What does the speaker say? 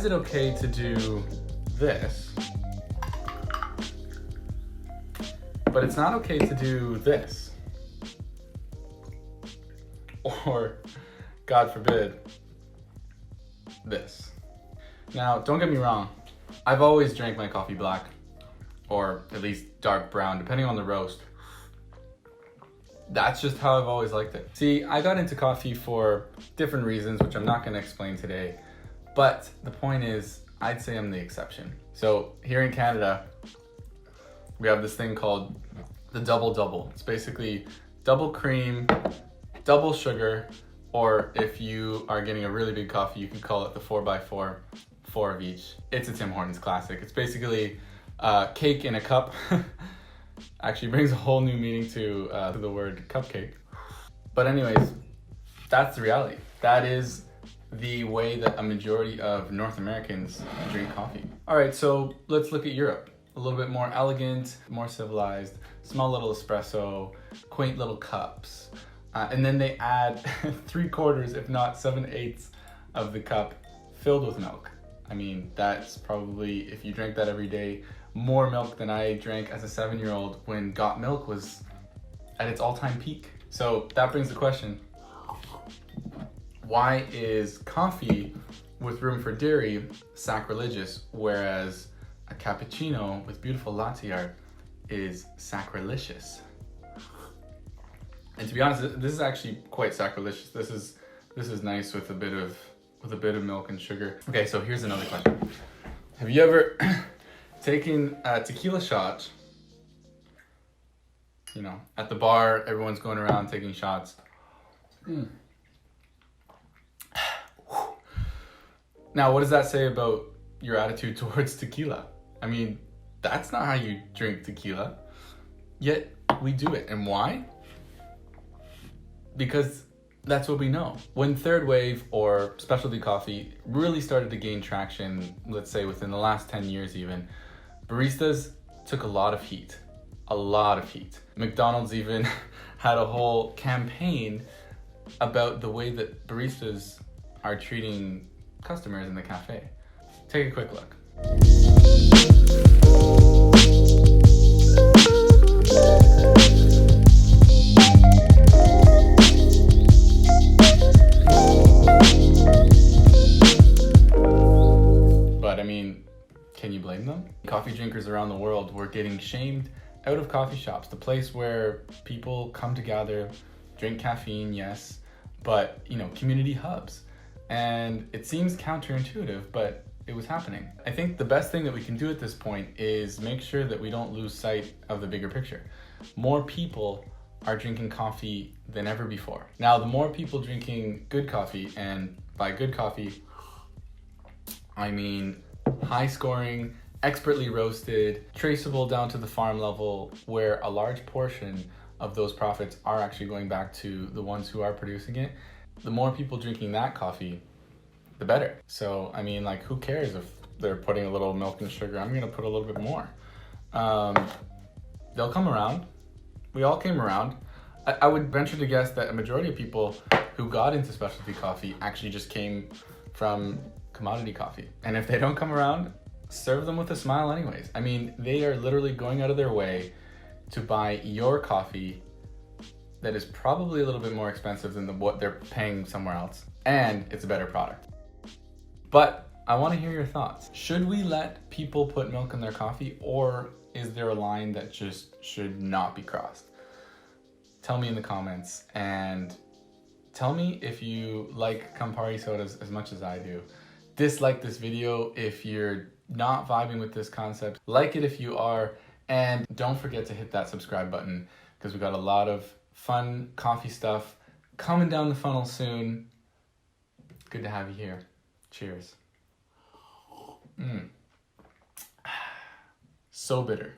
it okay to do this, but it's not okay to do this? Or, God forbid, this. Now, don't get me wrong, I've always drank my coffee black, or at least dark brown, depending on the roast. That's just how I've always liked it. See, I got into coffee for different reasons, which I'm not gonna explain today, but the point is, I'd say I'm the exception. So here in Canada, we have this thing called the double-double. It's basically double cream, double sugar, or if you are getting a really big coffee, you could call it the 4x4, 4 of each. It's a Tim Hortons classic. It's basically cake in a cup. Actually brings a whole new meaning to the word cupcake. But anyways, that's the reality. That is the way that a majority of North Americans drink coffee. All right, so let's look at Europe. A little bit more elegant, more civilized, small little espresso, quaint little cups. And then they add 3/4, if not 7/8 of the cup filled with milk. I mean, that's probably, if you drank that every day, more milk than I drank as a 7-year-old when Got Milk was at its all-time peak. So that brings the question, why is coffee with room for dairy sacrilegious, whereas a cappuccino with beautiful latte art is sacrilicious? And to be honest, this is actually quite sacrilegious. This is nice with a bit of milk and sugar. Okay, so here's another question. Have you ever taken a tequila shot? You know, at the bar, everyone's going around taking shots. Now, what does that say about your attitude towards tequila? I mean, that's not how you drink tequila. Yet, we do it. And why? Because that's what we know. When third wave or specialty coffee really started to gain traction, let's say within the last 10 years even, baristas took a lot of heat. A lot of heat. McDonald's even had a whole campaign about the way that baristas are treating customers in the cafe. Take a quick look. But I mean, can you blame them? Coffee drinkers around the world were getting shamed out of coffee shops, the place where people come to gather, drink caffeine, yes, but you know, community hubs. And it seems counterintuitive, but it was happening. I think the best thing that we can do at this point is make sure that we don't lose sight of the bigger picture. More people are drinking coffee than ever before. Now, the more people drinking good coffee, and by good coffee, I mean high scoring, expertly roasted, traceable down to the farm level, where a large portion of those profits are actually going back to the ones who are producing it. The more people drinking that coffee, the better. So, I mean, like, who cares if they're putting a little milk and sugar? I'm gonna put a little bit more. They'll come around. We all came around. I would venture to guess that a majority of people who got into specialty coffee actually just came from commodity coffee. And if they don't come around, serve them with a smile anyways. I mean, they are literally going out of their way to buy your coffee that is probably a little bit more expensive than what they're paying somewhere else. And it's a better product. But I want to hear your thoughts. Should we let people put milk in their coffee, or is there a line that just should not be crossed? Tell me in the comments, and tell me if you like Campari sodas as much as I do. Dislike this video if you're not vibing with this concept. Like it if you are, and don't forget to hit that subscribe button, because we got a lot of fun coffee stuff coming down the funnel soon. Good to have you here. Cheers. So bitter.